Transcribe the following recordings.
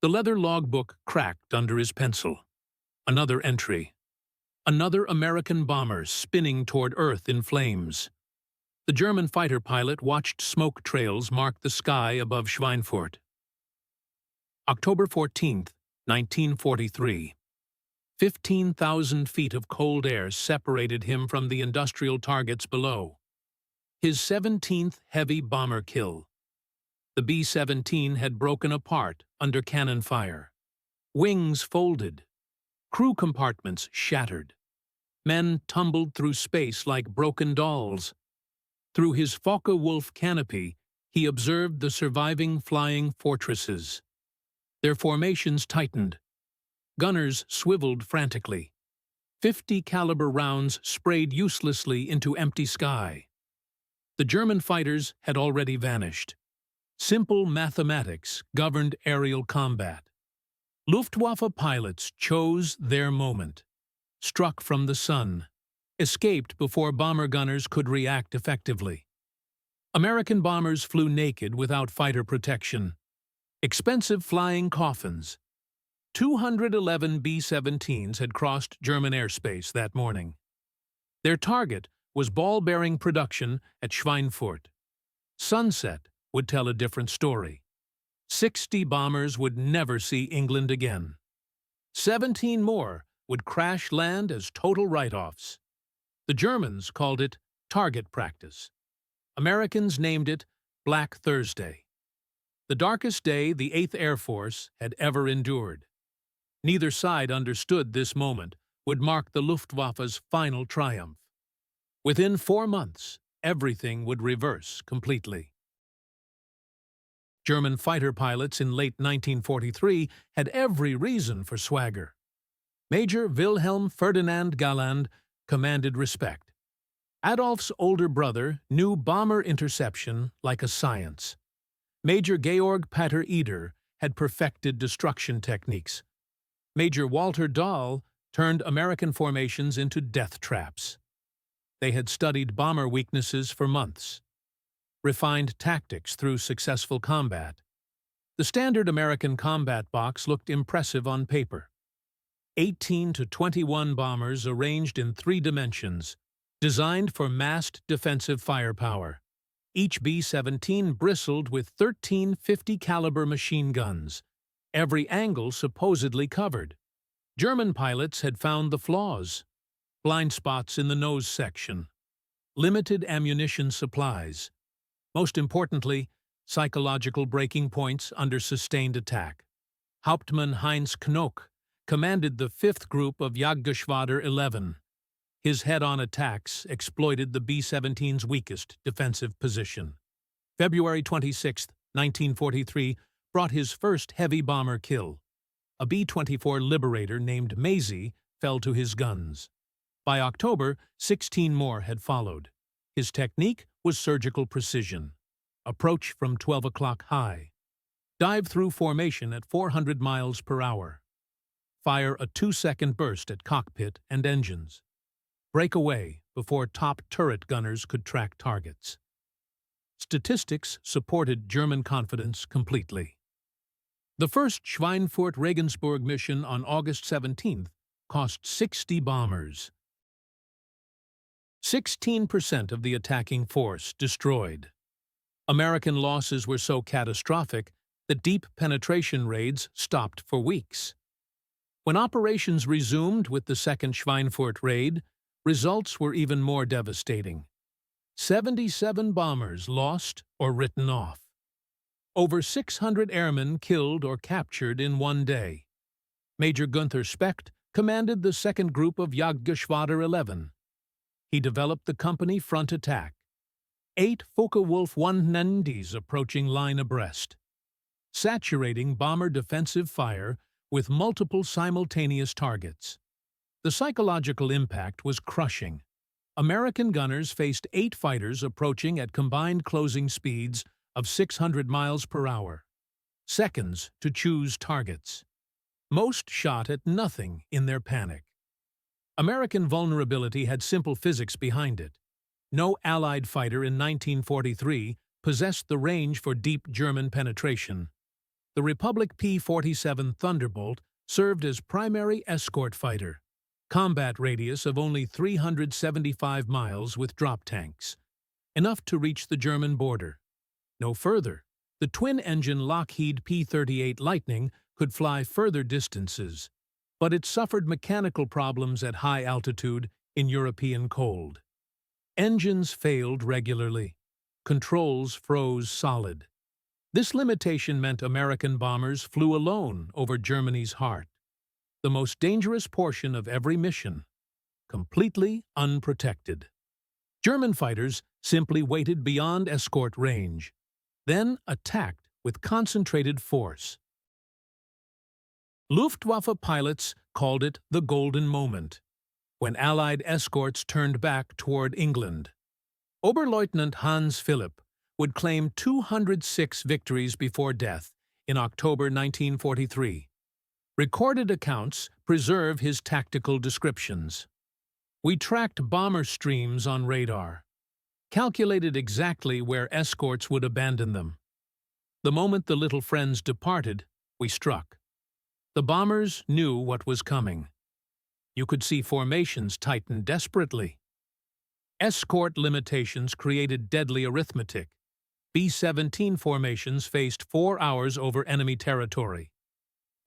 The leather logbook cracked under his pencil. Another entry. Another American bomber spinning toward Earth in flames. The German fighter pilot watched smoke trails mark the sky above Schweinfurt. October 14, 1943. 15,000 feet of cold air separated him from the industrial targets below. His 17th heavy bomber kill. The B-17 had broken apart under cannon fire. Wings folded. Crew compartments shattered. Men tumbled through space like broken dolls. Through his Focke-Wulf canopy, he observed the surviving flying fortresses. Their formations tightened. Gunners swiveled frantically. 50 caliber rounds sprayed uselessly into empty sky. The German fighters had already vanished. Simple mathematics governed aerial combat. Luftwaffe pilots chose their moment. Struck from the sun. Escaped before bomber gunners could react effectively. American bombers flew naked without fighter protection. Expensive flying coffins. 211 B-17s had crossed German airspace that morning. Their target was ball-bearing production at Schweinfurt. Sunset would tell a different story. 60 bombers would never see England again. 17 more would crash land as total write-offs. The Germans called it target practice. Americans named it Black Thursday. The darkest day the 8th Air Force had ever endured. Neither side understood this moment would mark the Luftwaffe's final triumph. Within 4 months, everything would reverse completely. German fighter pilots in late 1943 had every reason for swagger. Major Wilhelm Ferdinand Galland commanded respect. Adolf's older brother knew bomber interception like a science. Major Georg Pater Eder had perfected destruction techniques. Major Walter Dahl turned American formations into death traps. They had studied bomber weaknesses for months. Refined tactics through successful combat. The standard American combat box looked impressive on paper. 18 to 21 bombers arranged in 3 dimensions, designed for massed defensive firepower. Each B-17 bristled with 13 50 caliber machine guns, every angle supposedly covered. German pilots had found the flaws. Blind spots in the nose section. Limited ammunition supplies. Most importantly, psychological breaking points under sustained attack. Hauptmann Heinz Knock commanded the 5th Group of Jagdgeschwader 11. His head-on attacks exploited the B-17's weakest defensive position. February 26, 1943, brought his first heavy bomber kill. A B-24 Liberator named Maisie fell to his guns. By October, 16 more had followed. His technique was surgical precision. Approach from 12 o'clock high. Dive through formation at 400 miles per hour. Fire a 2-second burst at cockpit and engines. Break away before top turret gunners could track targets. Statistics supported German confidence completely. The first Schweinfurt-Regensburg mission on August 17th cost 60 bombers. 16% of the attacking force destroyed. American losses were so catastrophic that deep penetration raids stopped for weeks. When operations resumed with the second Schweinfurt raid, results were even more devastating. 77 bombers lost or written off. Over 600 airmen killed or captured in one day. Major Gunther Specht commanded the 2nd Group of Jagdgeschwader 11. He developed the company front attack. 8 Focke-Wulf 190s approaching line abreast. Saturating bomber defensive fire with multiple simultaneous targets. The psychological impact was crushing. American gunners faced 8 fighters approaching at combined closing speeds of 600 miles per hour. Seconds to choose targets. Most shot at nothing in their panic. American vulnerability had simple physics behind it. No Allied fighter in 1943 possessed the range for deep German penetration. The Republic P-47 Thunderbolt served as primary escort fighter, combat radius of only 375 miles with drop tanks, enough to reach the German border. No further. The twin-engine Lockheed P-38 Lightning could fly further distances, but it suffered mechanical problems at high altitude in European cold. Engines failed regularly. Controls froze solid. This limitation meant American bombers flew alone over Germany's heart, the most dangerous portion of every mission, completely unprotected. German fighters simply waited beyond escort range, then attacked with concentrated force. Luftwaffe pilots called it the golden moment, when Allied escorts turned back toward England. Oberleutnant Hans Philipp would claim 206 victories before death in October 1943. Recorded accounts preserve his tactical descriptions. We tracked bomber streams on radar, calculated exactly where escorts would abandon them. The moment the little friends departed, we struck. The bombers knew what was coming. You could see formations tighten desperately. Escort limitations created deadly arithmetic. B-17 formations faced 4 hours over enemy territory.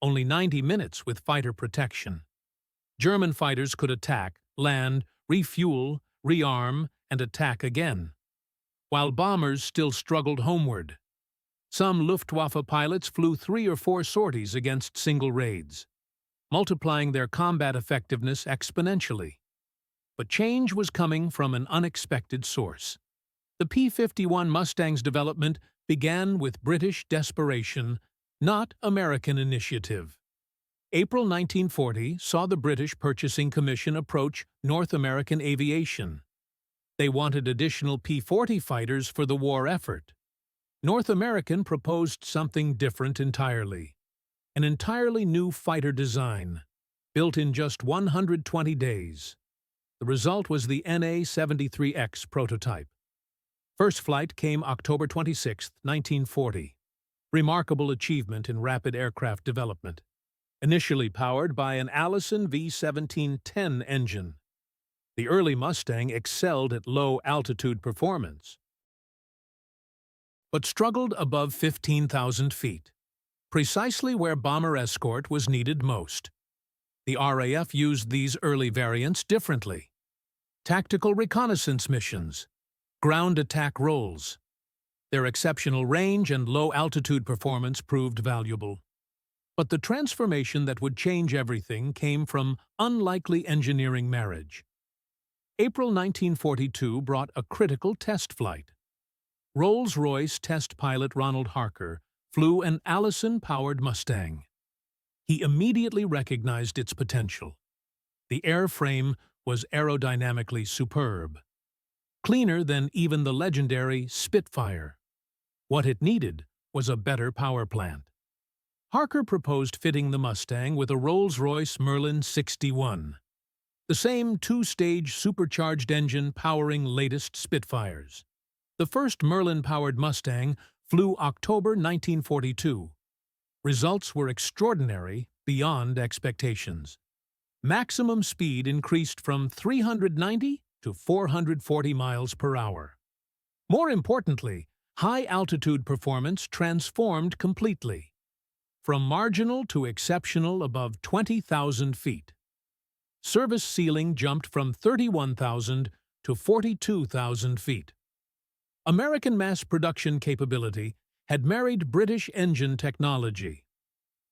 Only 90 minutes with fighter protection. German fighters could attack, land, refuel, rearm, and attack again, while bombers still struggled homeward. Some Luftwaffe pilots flew 3 or 4 sorties against single raids, multiplying their combat effectiveness exponentially. But change was coming from an unexpected source. The P-51 Mustang's development began with British desperation, not American initiative. April 1940 saw the British Purchasing Commission approach North American aviation. They wanted additional P-40 fighters for the war effort. North American proposed something different entirely. An entirely new fighter design, built in just 120 days. The result was the NA-73X prototype. First flight came October 26, 1940. Remarkable achievement in rapid aircraft development. Initially powered by an Allison V-1710 engine, the early Mustang excelled at low-altitude performance, but struggled above 15,000 feet, precisely where bomber escort was needed most. The RAF used these early variants differently. Tactical reconnaissance missions, ground attack roles. Their exceptional range and low-altitude performance proved valuable. But the transformation that would change everything came from unlikely engineering marriage. April 1942 brought a critical test flight. Rolls-Royce test pilot Ronald Harker flew an Allison-powered Mustang. He immediately recognized its potential. The airframe was aerodynamically superb, cleaner than even the legendary Spitfire. What it needed was a better power plant. Harker proposed fitting the Mustang with a Rolls-Royce Merlin 61, the same 2-stage supercharged engine powering latest Spitfires. The first Merlin-powered Mustang flew October 1942. Results were extraordinary beyond expectations. Maximum speed increased from 390 to 440 miles per hour. More importantly, high-altitude performance transformed completely, from marginal to exceptional above 20,000 feet. Service ceiling jumped from 31,000 to 42,000 feet. American mass production capability had married British engine technology,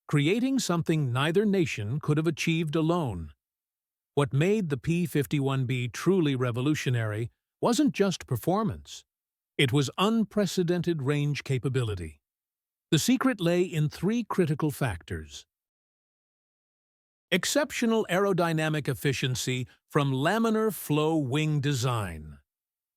creating something neither nation could have achieved alone. What made the P-51B truly revolutionary wasn't just performance. It was unprecedented range capability. The secret lay in 3 critical factors. Exceptional aerodynamic efficiency from laminar flow wing design.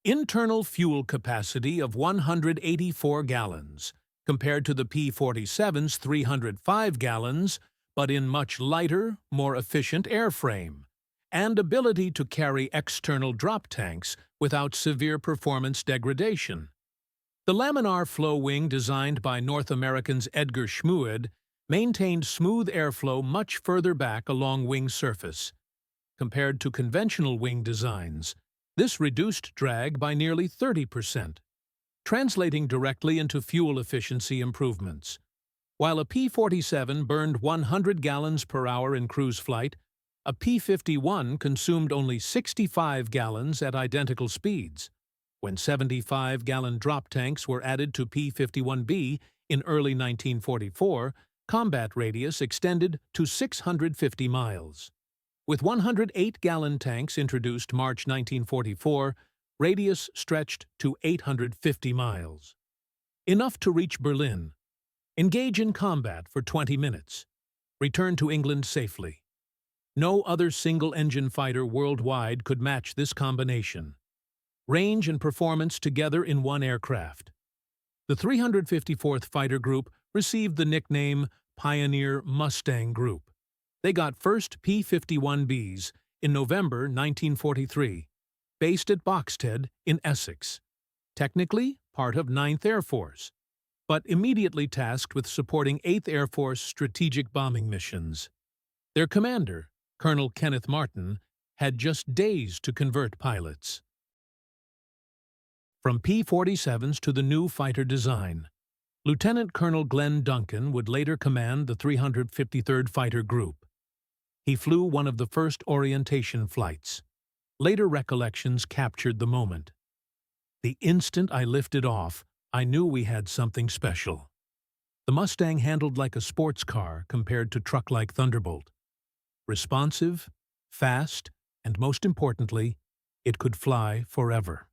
Internal fuel capacity of 184 gallons, compared to the P-47's 305 gallons, but in much lighter, more efficient airframe, and ability to carry external drop tanks without severe performance degradation. The laminar flow wing designed by North Americans Edgar Schweinfurt maintained smooth airflow much further back along wing surface. Compared to conventional wing designs, this reduced drag by nearly 30%, translating directly into fuel efficiency improvements. While a P-47 burned 100 gallons per hour in cruise flight, a P-51 consumed only 65 gallons at identical speeds. When 75-gallon drop tanks were added to P-51B in early 1944, combat radius extended to 650 miles. With 108-gallon tanks introduced March 1944, radius stretched to 850 miles. Enough to reach Berlin. Engage in combat for 20 minutes. Return to England safely. No other single-engine fighter worldwide could match this combination. Range and performance together in one aircraft. The 354th Fighter Group received the nickname Pioneer Mustang Group. They got first P-51Bs in November 1943, based at Boxted in Essex. Technically part of 9th Air Force, but immediately tasked with supporting 8th Air Force strategic bombing missions. Their commander, Colonel Kenneth Martin, had just days to convert pilots. From P-47s to the new fighter design, Lieutenant Colonel Glenn Duncan would later command the 353rd Fighter Group. He flew one of the first orientation flights. Later recollections captured the moment. The instant I lifted off, I knew we had something special. The Mustang handled like a sports car compared to truck-like Thunderbolt. Responsive, fast, and most importantly, it could fly forever.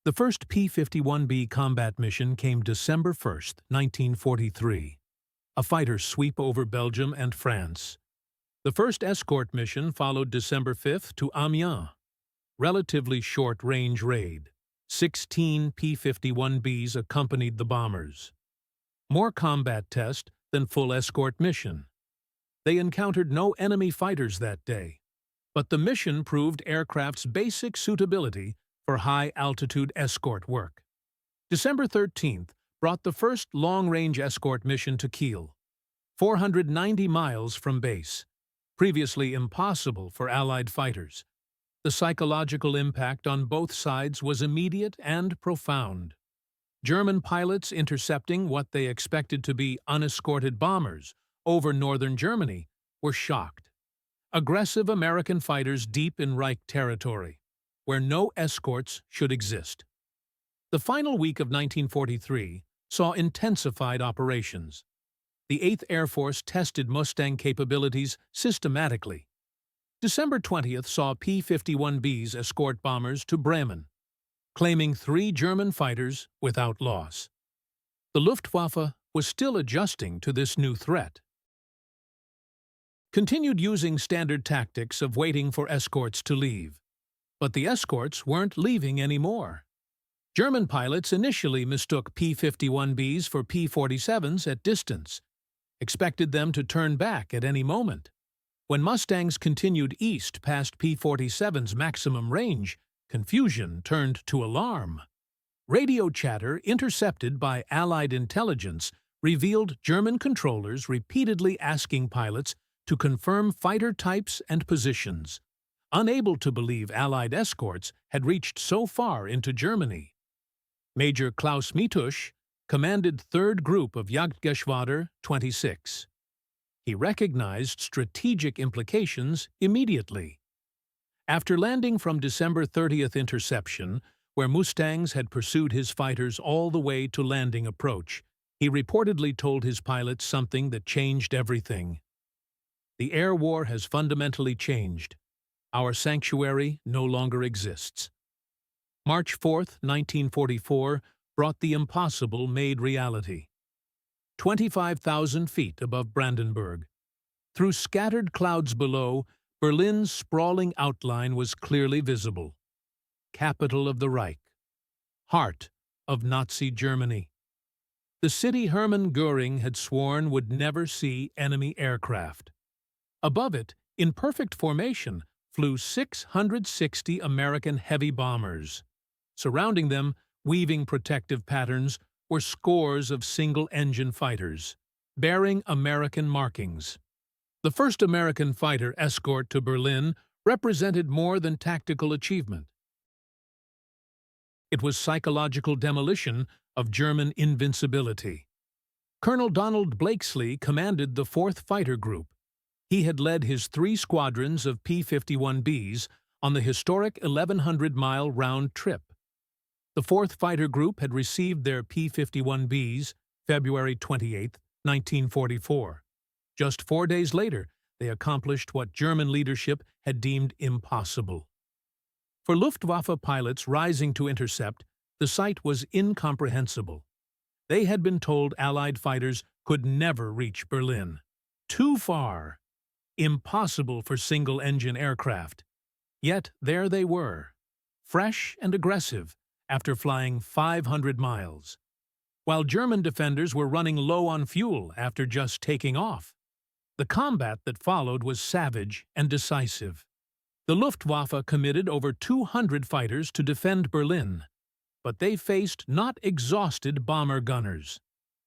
The first P-51B combat mission came December 1, 1943, a fighter sweep over Belgium and France. The first escort mission followed December 5 to Amiens, relatively short-range raid. 16 P-51Bs accompanied the bombers. More combat test than full escort mission. They encountered no enemy fighters that day, but the mission proved aircraft's basic suitability for high-altitude escort work. December 13th brought the first long-range escort mission to Kiel, 490 miles from base, previously impossible for Allied fighters. The psychological impact on both sides was immediate and profound. German pilots intercepting what they expected to be unescorted bombers over northern Germany were shocked. Aggressive American fighters deep in Reich territory, where no escorts should exist. The final week of 1943 saw intensified operations. The 8th Air Force tested Mustang capabilities systematically. December 20th saw P-51Bs escort bombers to Bremen, claiming 3 German fighters without loss. The Luftwaffe was still adjusting to this new threat. Continued using standard tactics of waiting for escorts to leave. But the escorts weren't leaving anymore. German pilots initially mistook P-51Bs for P-47s at distance, expected them to turn back at any moment. When Mustangs continued east past P-47's maximum range, confusion turned to alarm. Radio chatter intercepted by Allied intelligence revealed German controllers repeatedly asking pilots to confirm fighter types and positions, unable to believe Allied escorts had reached so far into Germany. Major Klaus Mitusch commanded 3rd Group of Jagdgeschwader 26. He recognized strategic implications immediately. After landing from December 30th interception, where Mustangs had pursued his fighters all the way to landing approach, he reportedly told his pilots something that changed everything. The air war has fundamentally changed. Our sanctuary no longer exists. March 4, 1944, brought the impossible made reality. 25,000 feet above Brandenburg. Through scattered clouds below, Berlin's sprawling outline was clearly visible. Capital of the Reich. Heart of Nazi Germany. The city Hermann Göring had sworn would never see enemy aircraft. Above it, in perfect formation, flew 660 American heavy bombers. Surrounding them weaving protective patterns, were scores of single-engine fighters, bearing American markings. The first American fighter escort to Berlin represented more than tactical achievement. It was psychological demolition of German invincibility. Colonel Donald Blakesley commanded the 4th Fighter Group. He had led his 3 squadrons of P-51Bs on the historic 1,100-mile round trip. The 4th Fighter Group had received their P-51Bs February 28, 1944. Just 4 days later, they accomplished what German leadership had deemed impossible. For Luftwaffe pilots rising to intercept, the sight was incomprehensible. They had been told Allied fighters could never reach Berlin. Too far. Impossible for single-engine aircraft. Yet there they were, fresh and aggressive, after flying 500 miles, while German defenders were running low on fuel after just taking off. The combat that followed was savage and decisive. The Luftwaffe committed over 200 fighters to defend Berlin, but they faced not exhausted bomber gunners,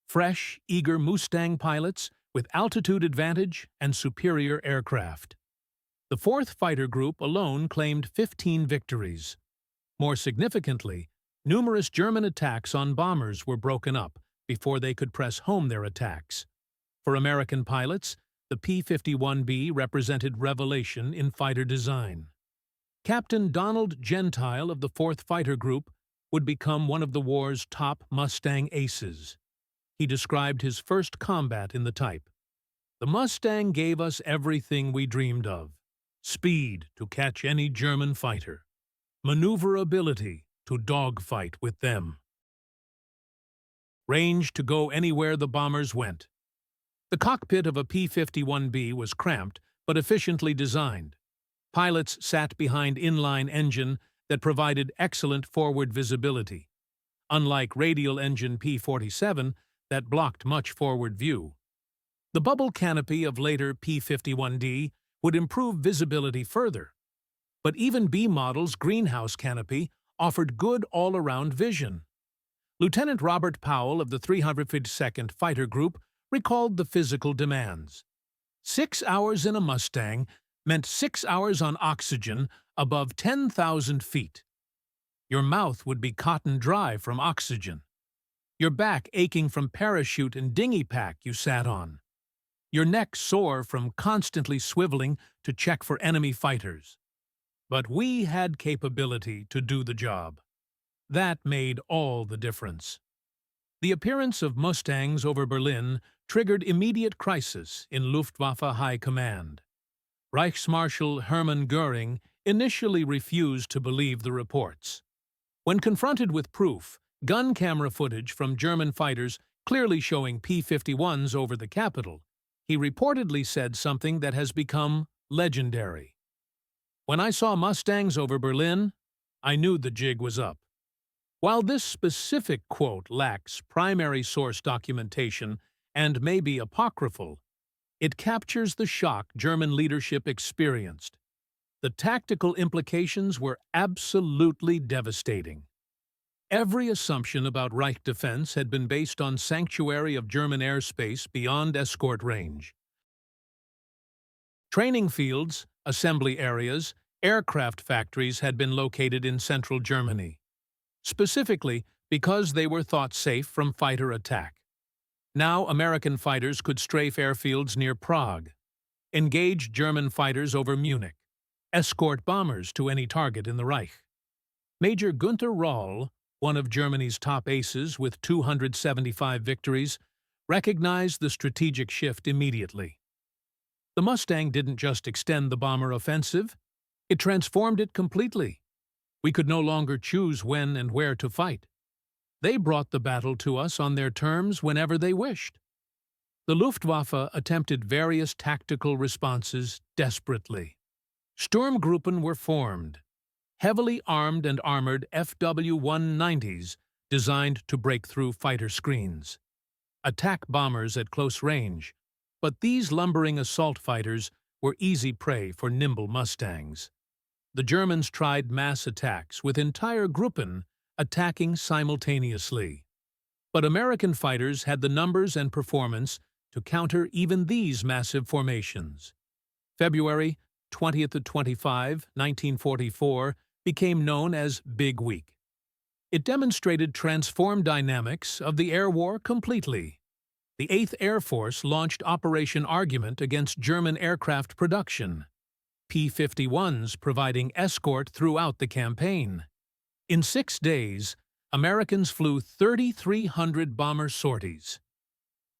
fresh, eager Mustang pilots with altitude advantage and superior aircraft. The 4th Fighter Group alone claimed 15 victories. More significantly, numerous German attacks on bombers were broken up before they could press home their attacks. For American pilots, the P-51B represented revelation in fighter design. Captain Donald Gentile of the 4th Fighter Group would become one of the war's top Mustang aces. He described his first combat in the type. "The Mustang gave us everything we dreamed of. Speed to catch any German fighter. Maneuverability to dogfight with them. Range to go anywhere the bombers went." The cockpit of a P-51B was cramped but efficiently designed. Pilots sat behind inline engine that provided excellent forward visibility, unlike radial engine P-47 that blocked much forward view. The bubble canopy of later P-51D would improve visibility further, but even B model's greenhouse canopy offered good all-around vision. Lieutenant Robert Powell of the 352nd Fighter Group recalled the physical demands. 6 hours in a Mustang meant 6 hours on oxygen above 10,000 feet. Your mouth would be cotton dry from oxygen. Your back aching from parachute and dinghy pack you sat on. Your neck sore from constantly swiveling to check for enemy fighters. But we had capability to do the job. That made all the difference. The appearance of Mustangs over Berlin triggered immediate crisis in Luftwaffe High Command. Reichsmarschall Hermann Göring initially refused to believe the reports. When confronted with proof, gun camera footage from German fighters clearly showing P-51s over the capital, he reportedly said something that has become legendary. "When I saw Mustangs over Berlin, I knew the jig was up." While this specific quote lacks primary source documentation and may be apocryphal, it captures the shock German leadership experienced. The tactical implications were absolutely devastating. Every assumption about Reich defense had been based on sanctuary of German airspace beyond escort range. Training fields, assembly areas, aircraft factories had been located in central Germany, specifically because they were thought safe from fighter attack. Now American fighters could strafe airfields near Prague, engage German fighters over Munich, escort bombers to any target in the Reich. Major Günther Röhl, one of Germany's top aces with 275 victories, recognized the strategic shift immediately. The Mustang didn't just extend the bomber offensive, it transformed it completely. We could no longer choose when and where to fight. They brought the battle to us on their terms whenever they wished. The Luftwaffe attempted various tactical responses desperately. Sturmgruppen were formed, heavily armed and armored FW-190s designed to break through fighter screens. Attack bombers at close range, but these lumbering assault fighters were easy prey for nimble Mustangs. The Germans tried mass attacks with entire Gruppen attacking simultaneously. But American fighters had the numbers and performance to counter even these massive formations. February 20–25, 1944, became known as Big Week. It demonstrated transformed dynamics of the air war completely. The 8th Air Force launched Operation Argument against German aircraft production, P-51s providing escort throughout the campaign. In 6 days, Americans flew 3,300 bomber sorties,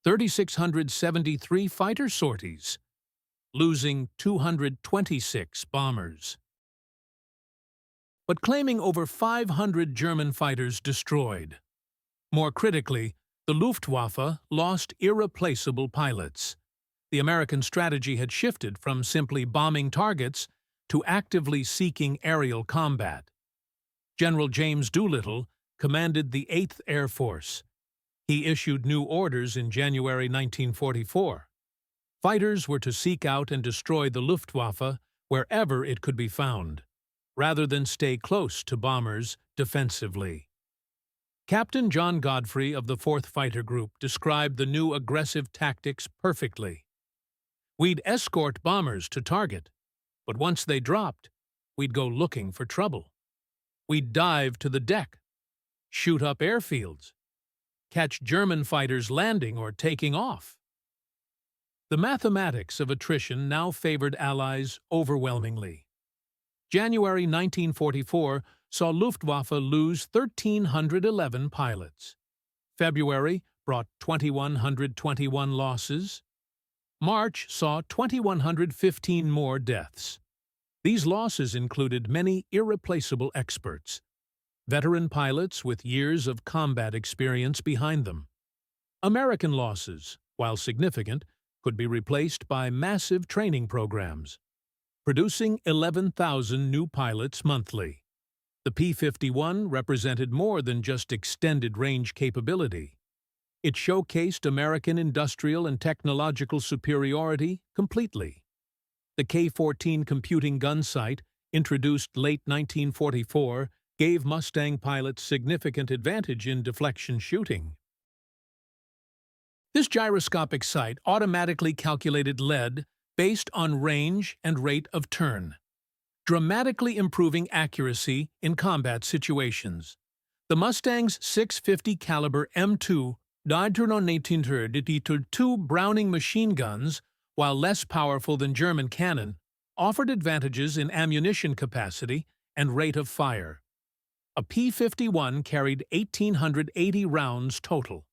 3,673 fighter sorties, losing 226 bombers, but claiming over 500 German fighters destroyed. More critically, the Luftwaffe lost irreplaceable pilots. The American strategy had shifted from simply bombing targets to actively seeking aerial combat. General James Doolittle commanded the 8th Air Force. He issued new orders in January 1944. Fighters were to seek out and destroy the Luftwaffe wherever it could be found, rather than stay close to bombers defensively. Captain John Godfrey of the 4th Fighter Group described the new aggressive tactics perfectly. "We'd escort bombers to target, but once they dropped, we'd go looking for trouble. We'd dive to the deck, shoot up airfields, catch German fighters landing or taking off." The mathematics of attrition now favored Allies overwhelmingly. January 1944 saw Luftwaffe lose 1,311 pilots. February brought 2,121 losses. March saw 2,115 more deaths. These losses included many irreplaceable experts, veteran pilots with years of combat experience behind them. American losses, while significant, could be replaced by massive training programs, producing 11,000 new pilots monthly. The P-51 represented more than just extended range capability. It showcased American industrial and technological superiority completely. The K-14 computing gun sight, introduced late 1944, gave Mustang pilots significant advantage in deflection shooting. This gyroscopic sight automatically calculated lead based on range and rate of turn, dramatically improving accuracy in combat situations. The Mustang's 650 caliber M2 two Browning machine guns, while less powerful than German cannon, offered advantages in ammunition capacity and rate of fire. A P-51 carried 1,880 rounds total,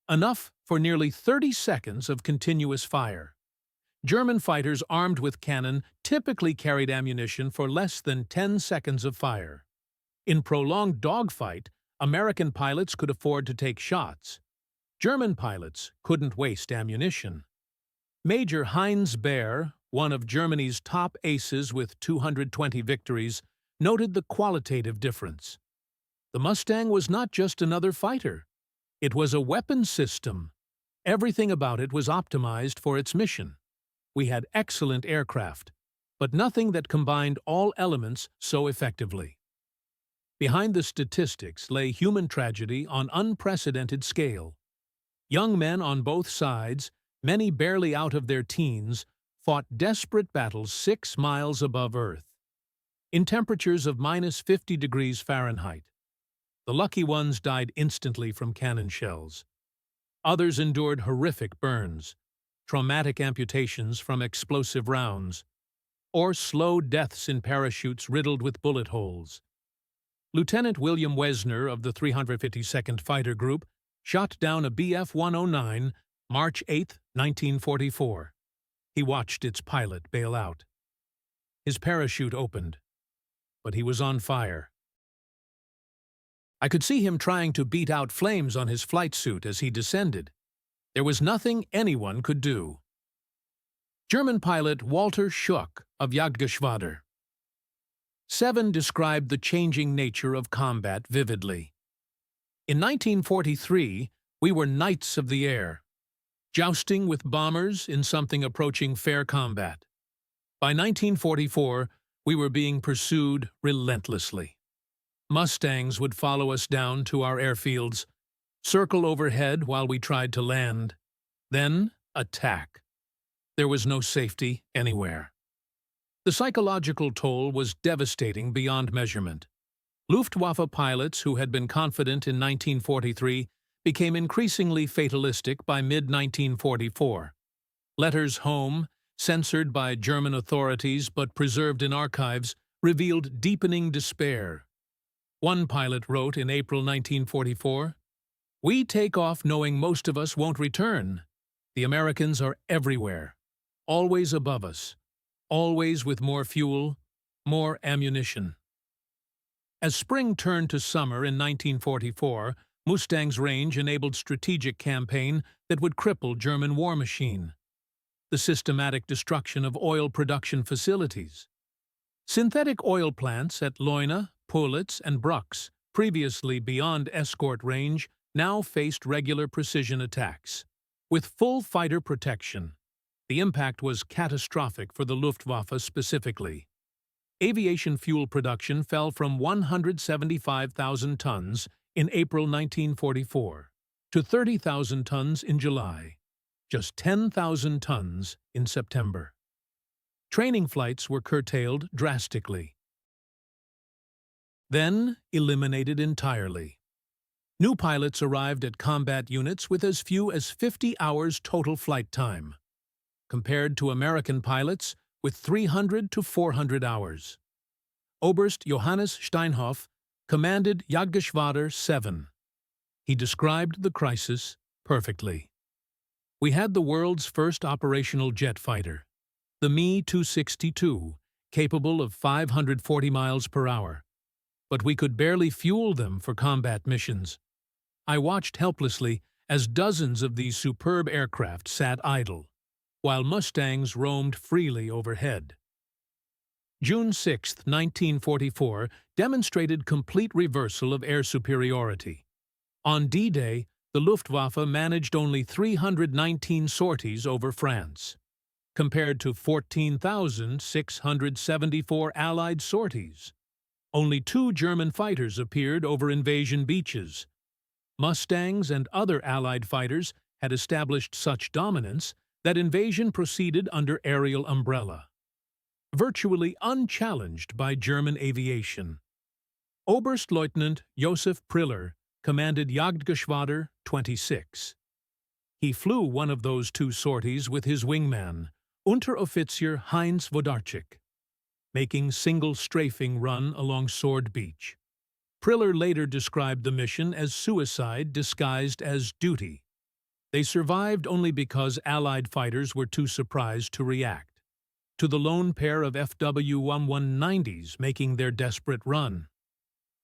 enough for nearly 30 seconds of continuous fire. German fighters armed with cannon typically carried ammunition for less than 10 seconds of fire. In prolonged dogfight, American pilots could afford to take shots. German pilots couldn't waste ammunition. Major Heinz Baer, one of Germany's top aces with 220 victories, noted the qualitative difference. The Mustang was not just another fighter. It was a weapon system. Everything about it was optimized for its mission. We had excellent aircraft, but nothing that combined all elements so effectively. Behind the statistics lay human tragedy on unprecedented scale. Young men on both sides, many barely out of their teens, fought desperate battles 6 miles above Earth, in temperatures of -50 degrees Fahrenheit. The lucky ones died instantly from cannon shells. Others endured horrific burns, traumatic amputations from explosive rounds, or slow deaths in parachutes riddled with bullet holes. Lieutenant William Wesner of the 352nd Fighter Group shot down a Bf-109 March 8, 1944. He watched its pilot bail out. His parachute opened, but he was on fire. I could see him trying to beat out flames on his flight suit as he descended. There was nothing anyone could do. German pilot Walter Schuck of Jagdgeschwader 7 described the changing nature of combat vividly. In 1943, we were knights of the air, jousting with bombers in something approaching fair combat. By 1944, we were being pursued relentlessly. Mustangs would follow us down to our airfields, circle overhead while we tried to land, then attack. There was no safety anywhere. The psychological toll was devastating beyond measurement. Luftwaffe pilots who had been confident in 1943 became increasingly fatalistic by mid-1944. Letters home, censored by German authorities but preserved in archives, revealed deepening despair. One pilot wrote in April 1944, "We take off knowing most of us won't return. The Americans are everywhere, always above us, always with more fuel, more ammunition." As spring turned to summer in 1944, Mustang's range enabled strategic campaign that would cripple German war machine. The systematic destruction of oil production facilities. Synthetic oil plants at Leuna, Pulitz, and Brux, previously beyond escort range, now faced regular precision attacks. With full fighter protection, the impact was catastrophic for the Luftwaffe specifically. Aviation fuel production fell from 175,000 tons in April 1944 to 30,000 tons in July, just 10,000 tons in September. Training flights were curtailed drastically, then eliminated entirely. New pilots arrived at combat units with as few as 50 hours total flight time, compared to American pilots with 300 to 400 hours. Oberst Johannes Steinhoff commanded Jagdgeschwader 7. He described the crisis perfectly. "We had the world's first operational jet fighter, the Me-262, capable of 540 miles per hour. But we could barely fuel them for combat missions. I watched helplessly as dozens of these superb aircraft sat idle, while Mustangs roamed freely overhead." June 6, 1944, demonstrated complete reversal of air superiority. On D-Day, the Luftwaffe managed only 319 sorties over France, compared to 14,674 Allied sorties. Only 2 German fighters appeared over invasion beaches. Mustangs and other Allied fighters had established such dominance that invasion proceeded under aerial umbrella, virtually unchallenged by German aviation. Oberstleutnant Josef Priller commanded Jagdgeschwader 26. He flew one of those 2 sorties with his wingman, Unteroffizier Heinz Wodarczyk, making single strafing run along Sword Beach. Priller later described the mission as suicide disguised as duty. They survived only because Allied fighters were too surprised to react, to the lone pair of FW-1190s making their desperate run.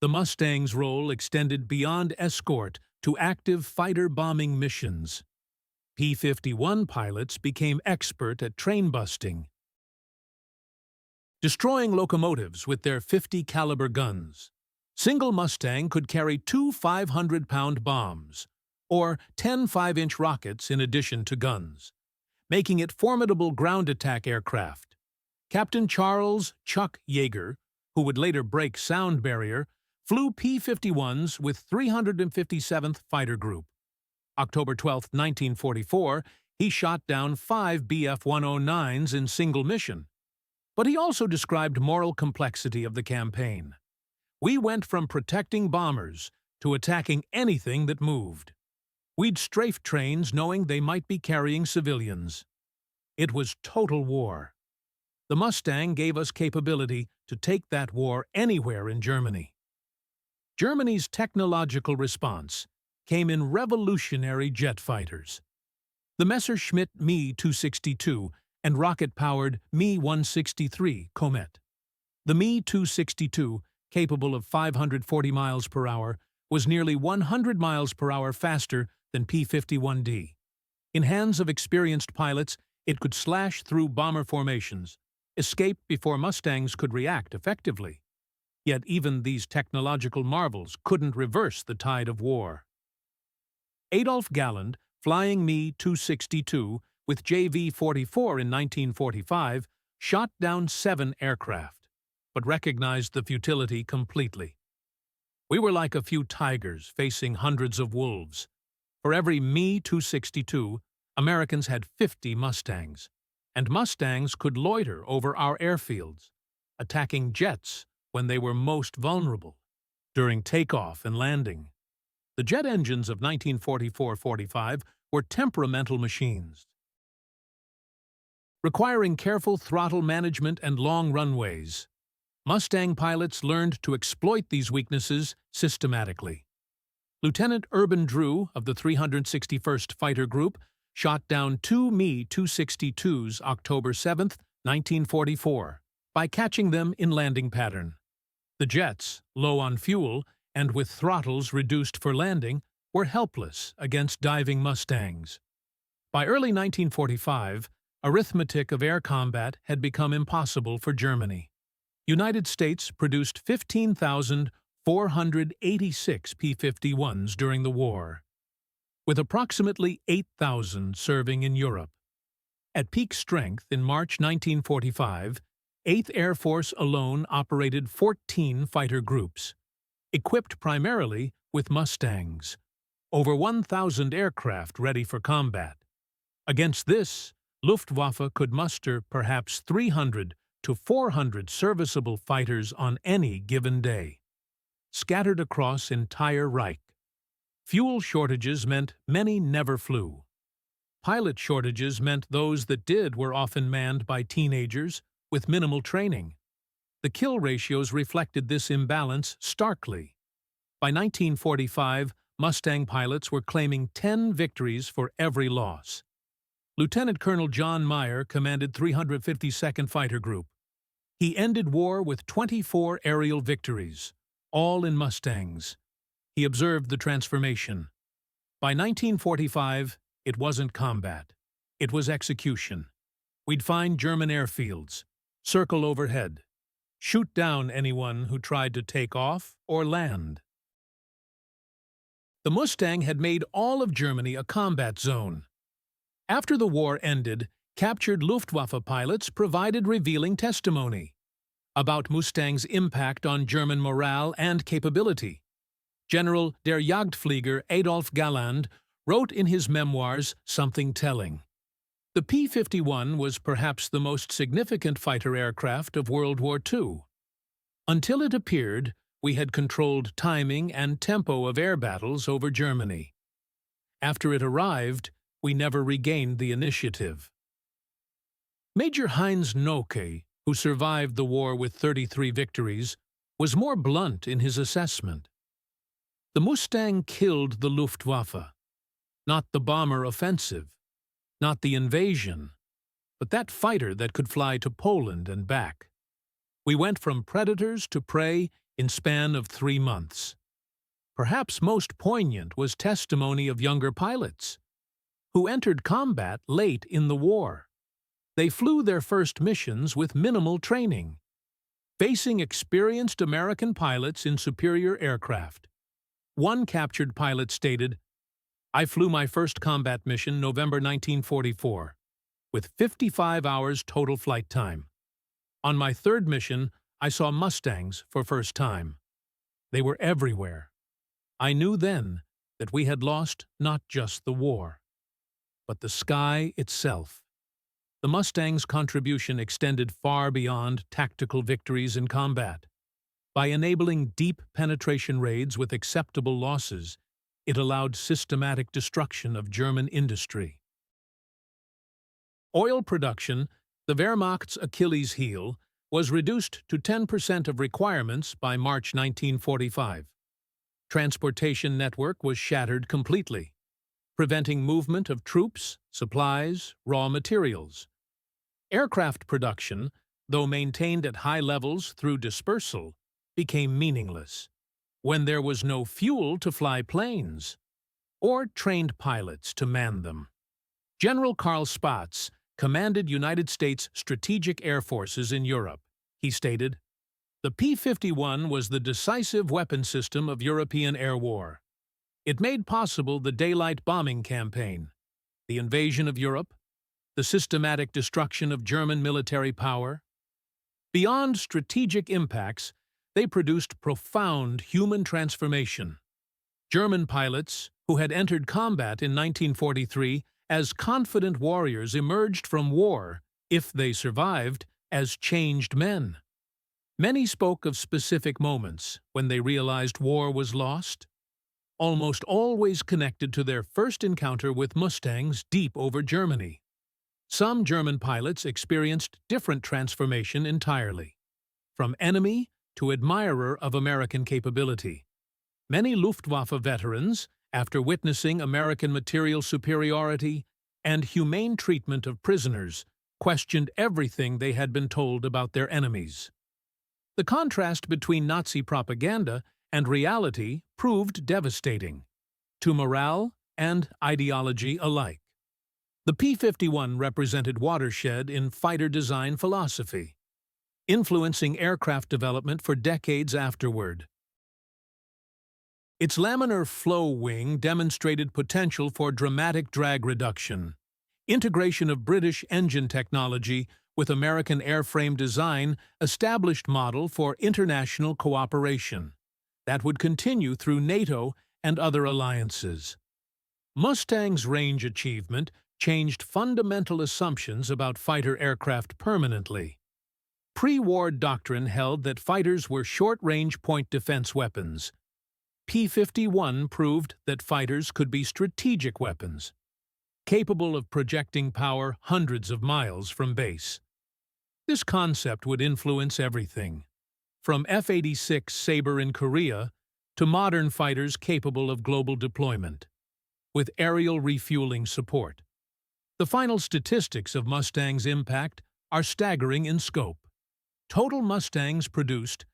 The Mustang's role extended beyond escort to active fighter bombing missions. P-51 pilots became expert at train busting, destroying locomotives with their 50-caliber guns. Single Mustang could carry 2 500-pound bombs, or 10 5-inch rockets in addition to guns, making it formidable ground attack aircraft. Captain Charles "Chuck" Yeager, who would later break sound barrier, flew P-51s with 357th Fighter Group. October 12, 1944, he shot down 5 Bf-109s in single mission. But he also described moral complexity of the campaign. "We went from protecting bombers to attacking anything that moved. We'd strafe trains knowing they might be carrying civilians. It was total war. The Mustang gave us capability to take that war anywhere in Germany." Germany's technological response came in revolutionary jet fighters. The Messerschmitt Me-262 and rocket-powered Me-163 Comet. The Me-262, capable of 540 miles per hour, was nearly 100 miles per hour faster than P-51D. In hands of experienced pilots, it could slash through bomber formations, escape before Mustangs could react effectively. Yet even these technological marvels couldn't reverse the tide of war. Adolf Galland, flying Me-262 with JV-44 in 1945, shot down 7 aircraft, but recognized the futility completely. We were like a few tigers facing hundreds of wolves. For every Me-262, Americans had 50 Mustangs, and Mustangs could loiter over our airfields, attacking jets when they were most vulnerable, during takeoff and landing. The jet engines of 1944-45 were temperamental machines, requiring careful throttle management and long runways. Mustang pilots learned to exploit these weaknesses systematically. Lieutenant Urban Drew of the 361st Fighter Group shot down two Me-262s October 7, 1944, by catching them in landing pattern. The jets, low on fuel and with throttles reduced for landing, were helpless against diving Mustangs. By early 1945, arithmetic of air combat had become impossible for Germany. United States produced 15,486 P-51s during the war, with approximately 8,000 serving in Europe. At peak strength in March 1945, 8th Air Force alone operated 14 fighter groups, equipped primarily with Mustangs, over 1,000 aircraft ready for combat. Against this, Luftwaffe could muster perhaps 300 to 400 serviceable fighters on any given day, scattered across entire Reich. Fuel shortages meant many never flew. Pilot shortages meant those that did were often manned by teenagers with minimal training. The kill ratios reflected this imbalance starkly. By 1945, Mustang pilots were claiming 10 victories for every loss. Lieutenant Colonel John Meyer commanded 352nd Fighter Group. He ended war with 24 aerial victories, all in Mustangs. He observed the transformation. By 1945, it wasn't combat. It was execution. We'd find German airfields, circle overhead, shoot down anyone who tried to take off or land. The Mustang had made all of Germany a combat zone. After the war ended, captured Luftwaffe pilots provided revealing testimony about Mustang's impact on German morale and capability. General der Jagdflieger Adolf Galland wrote in his memoirs something telling. The P-51 was perhaps the most significant fighter aircraft of World War II. Until it appeared, we had controlled timing and tempo of air battles over Germany. After it arrived, we never regained the initiative. Major Heinz Nocke, who survived the war with 33 victories, was more blunt in his assessment. The Mustang killed the Luftwaffe, not the bomber offensive, not the invasion, but that fighter that could fly to Poland and back. We went from predators to prey in span of 3 months. Perhaps most poignant was testimony of younger pilots, who entered combat late in the war. They flew their first missions with minimal training, facing experienced American pilots in superior aircraft. One captured pilot stated, "I flew my first combat mission November 1944, with 55 hours total flight time. On my third mission, I saw Mustangs for first time. They were everywhere. I knew then that we had lost not just the war, but the sky itself." The Mustang's contribution extended far beyond tactical victories in combat. By enabling deep penetration raids with acceptable losses, it allowed systematic destruction of German industry. Oil production, the Wehrmacht's Achilles heel, was reduced to 10% of requirements by March 1945. Transportation network was shattered completely, preventing movement of troops, supplies, raw materials. Aircraft production, though maintained at high levels through dispersal, became meaningless when there was no fuel to fly planes or trained pilots to man them. General Karl Spaatz commanded United States strategic air forces in Europe. He stated, "The P-51 was the decisive weapon system of European air war. It made possible the daylight bombing campaign, the invasion of Europe, the systematic destruction of German military power. Beyond strategic impacts, they produced profound human transformation. German pilots, who had entered combat in 1943 as confident warriors, emerged from war, if they survived, as changed men. Many spoke of specific moments when they realized war was lost, almost always connected to their first encounter with Mustangs deep over Germany. Some German pilots experienced different transformation entirely, from enemy to admirer of American capability. Many Luftwaffe veterans, after witnessing American material superiority and humane treatment of prisoners, questioned everything they had been told about their enemies. The contrast between Nazi propaganda and reality proved devastating, to morale and ideology alike. The P-51 represented watershed in fighter design philosophy, influencing aircraft development for decades afterward. Its laminar flow wing demonstrated potential for dramatic drag reduction. Integration of British engine technology with American airframe design established model for international cooperation that would continue through NATO and other alliances. Mustang's range achievement changed fundamental assumptions about fighter aircraft permanently. Pre-war doctrine held that fighters were short-range point defense weapons. P-51 proved that fighters could be strategic weapons, capable of projecting power hundreds of miles from base. This concept would influence everything, from F-86 Sabre in Korea to modern fighters capable of global deployment, with aerial refueling support. The final statistics of Mustang's impact are staggering in scope. Total Mustangs produced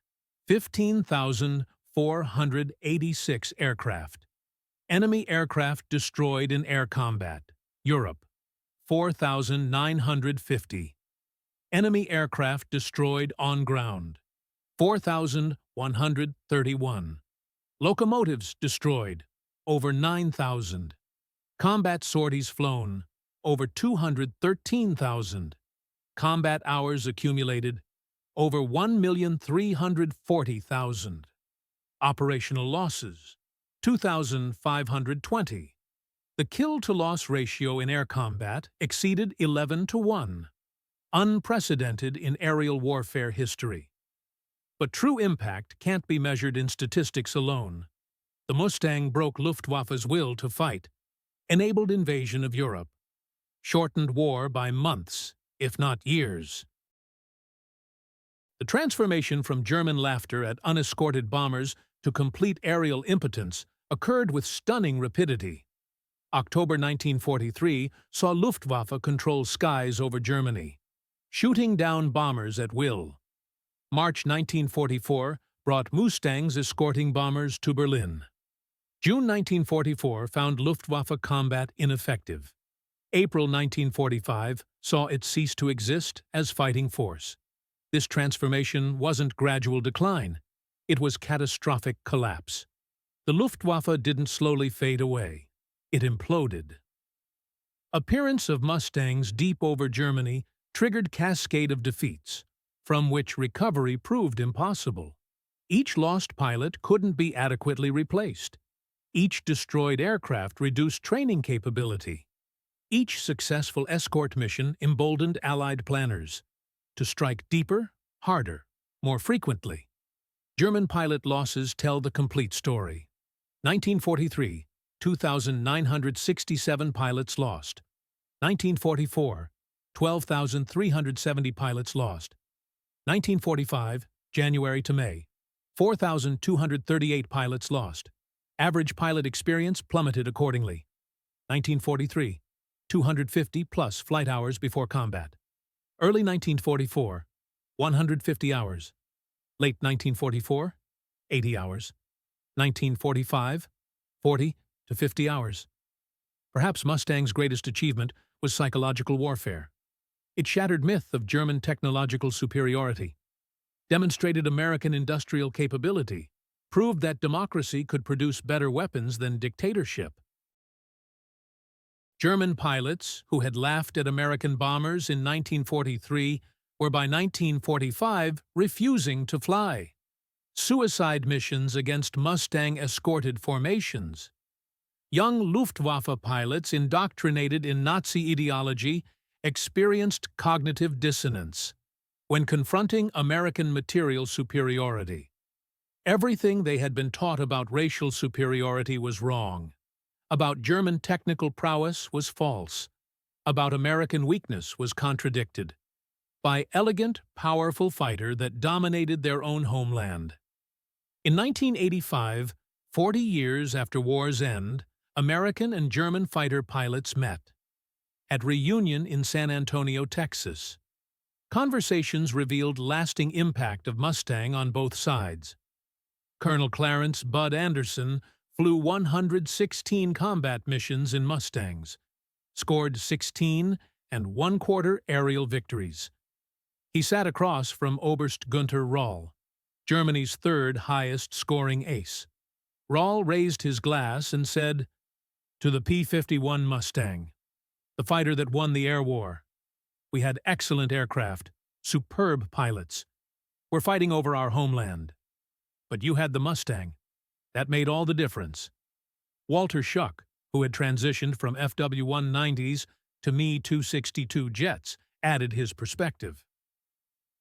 15,486 aircraft. Enemy aircraft destroyed in air combat. Europe, 4,950. Enemy aircraft destroyed on ground, 4,131. Locomotives destroyed, over 9,000. Combat sorties flown, over 213,000. Combat hours accumulated, over 1,340,000. Operational losses, 2,520. The kill-to-loss ratio in air combat exceeded 11-to-1, unprecedented in aerial warfare history. But true impact can't be measured in statistics alone. The Mustang broke Luftwaffe's will to fight, enabled invasion of Europe, shortened war by months, if not years. The transformation from German laughter at unescorted bombers to complete aerial impotence occurred with stunning rapidity. October 1943 saw Luftwaffe control skies over Germany, shooting down bombers at will. March 1944 brought Mustangs escorting bombers to Berlin. June 1944 found Luftwaffe combat ineffective. April 1945 saw it cease to exist as fighting force. This transformation wasn't gradual decline, it was catastrophic collapse. The Luftwaffe didn't slowly fade away, it imploded. Appearance of Mustangs deep over Germany triggered cascade of defeats, from which recovery proved impossible. Each lost pilot couldn't be adequately replaced. Each destroyed aircraft reduced training capability. Each successful escort mission emboldened Allied planners to strike deeper, harder, more frequently. German pilot losses tell the complete story. 1943, 2,967 pilots lost. 1944, 12,370 pilots lost. 1945, January to May, 4,238 pilots lost. Average pilot experience plummeted accordingly. 1943, 250-plus flight hours before combat. Early 1944, 150 hours. Late 1944, 80 hours. 1945, 40 to 50 hours. Perhaps Mustang's greatest achievement was psychological warfare. It shattered myth of German technological superiority, demonstrated American industrial capability, proved that democracy could produce better weapons than dictatorship. German pilots, who had laughed at American bombers in 1943, were by 1945 refusing to fly. suicide missions against Mustang-escorted formations. Young Luftwaffe pilots indoctrinated in Nazi ideology experienced cognitive dissonance when confronting American material superiority. Everything they had been taught about racial superiority was wrong. About German technical prowess was false. About American weakness was contradicted by elegant, powerful fighter that dominated their own homeland. In 1985, 40 years after war's end, American and German fighter pilots met at reunion in San Antonio, Texas. Conversations revealed lasting impact of Mustang on both sides. Colonel Clarence "Bud" Anderson flew 116 combat missions in Mustangs, scored 16 and 1/4 aerial victories. He sat across from Oberst Gunther Rall, Germany's third highest scoring ace. Rall raised his glass and said, "To the P-51 Mustang, the fighter that won the air war. We had excellent aircraft, superb pilots. We're fighting over our homeland. But you had the Mustang. That made all the difference." Walter Schuck, who had transitioned from FW-190s to Me-262 jets, added his perspective.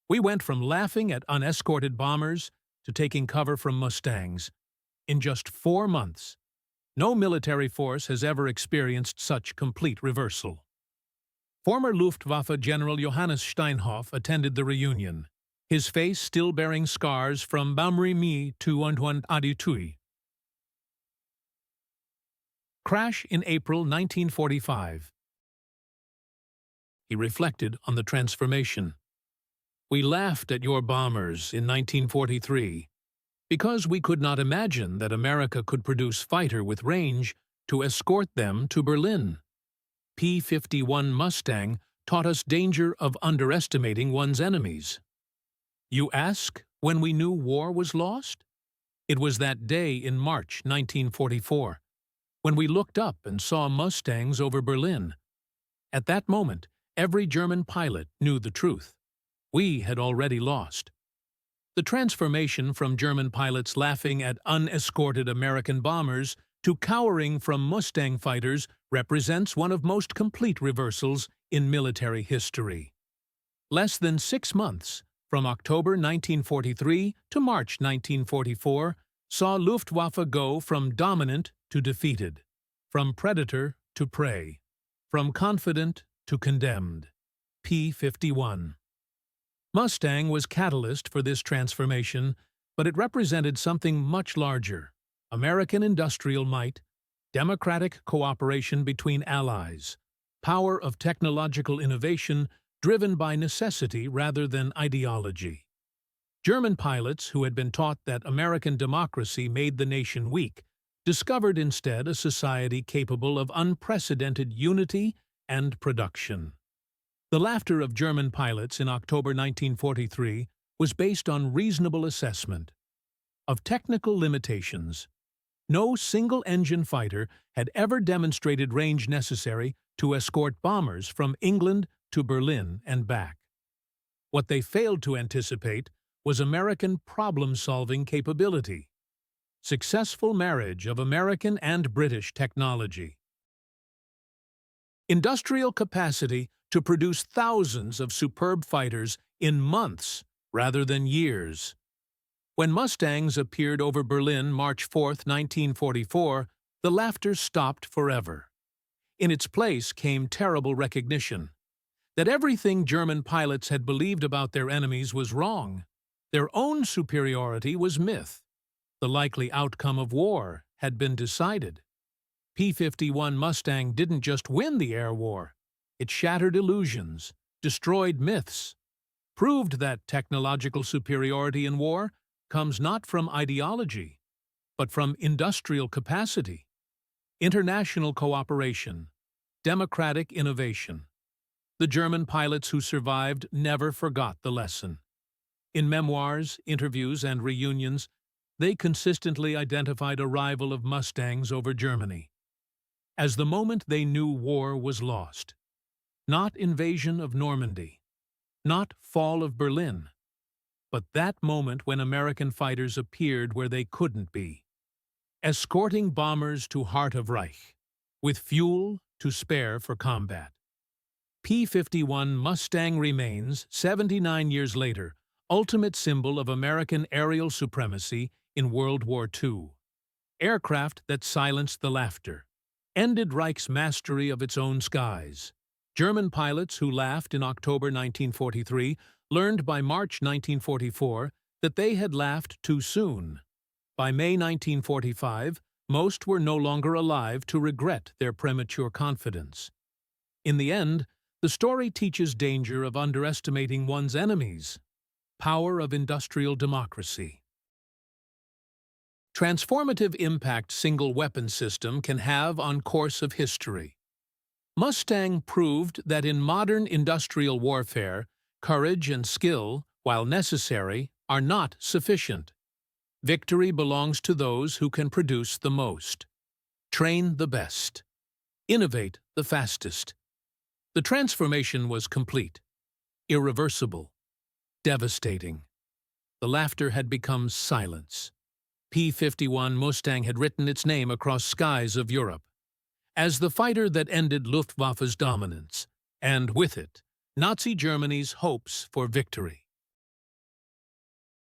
"We went from laughing at unescorted bombers to taking cover from Mustangs. In just 4 months, no military force has ever experienced such complete reversal." Former Luftwaffe General Johannes Steinhoff attended the reunion, his face still bearing scars from Bamri Me-282. Crash in April 1945. He reflected on the transformation. "We laughed at your bombers in 1943 because we could not imagine that America could produce fighter with range to escort them to Berlin. P-51 Mustang taught us danger of underestimating one's enemies." You ask when we knew war was lost? It was that day in March 1944, when we looked up and saw Mustangs over Berlin. At that moment, every German pilot knew the truth. We had already lost. The transformation from German pilots laughing at unescorted American bombers to cowering from Mustang fighters represents one of most complete reversals in military history. Less than 6 months, from October 1943 to March 1944, saw Luftwaffe go from dominant to defeated, from predator to prey, from confident to condemned. P-51. Mustang was catalyst for this transformation, but it represented something much larger: American industrial might, democratic cooperation between allies, power of technological innovation driven by necessity rather than ideology. German pilots, who had been taught that American democracy made the nation weak, discovered instead a society capable of unprecedented unity and production. The laughter of German pilots in October 1943 was based on reasonable assessment of technical limitations. No single-engine fighter had ever demonstrated range necessary to escort bombers from England to Berlin and back. What they failed to anticipate was American problem-solving capability. Successful marriage of American and British technology. Industrial capacity to produce thousands of superb fighters in months rather than years. When Mustangs appeared over Berlin March 4, 1944, the laughter stopped forever. In its place came terrible recognition that everything German pilots had believed about their enemies was wrong. Their own superiority was myth. The likely outcome of war had been decided. P-51 Mustang didn't just win the air war. It shattered illusions, destroyed myths, proved that technological superiority in war comes not from ideology, but from industrial capacity, international cooperation, democratic innovation. The German pilots who survived never forgot the lesson. In memoirs, interviews, and reunions, they consistently identified arrival of Mustangs over Germany as the moment they knew war was lost. Not invasion of Normandy, not fall of Berlin, But that moment when American fighters appeared where they couldn't be, escorting bombers to heart of Reich, with fuel to spare for combat. P-51 Mustang remains, 79 years later, ultimate symbol of American aerial supremacy in World War II. Aircraft that silenced the laughter, ended Reich's mastery of its own skies. German pilots who laughed in October 1943 learned by March 1944 that they had laughed too soon. By May 1945, most were no longer alive to regret their premature confidence. In the end, the story teaches danger of underestimating one's enemies. Power of industrial democracy. Transformative impact single weapon system can have on course of history. Mustang proved that in modern industrial warfare, courage and skill, while necessary, are not sufficient. Victory belongs to those who can produce the most. Train the best. Innovate the fastest. The transformation was complete, irreversible, devastating. The laughter had become silence. P-51 Mustang had written its name across skies of Europe as the fighter that ended Luftwaffe's dominance, and with it, Nazi Germany's hopes for victory.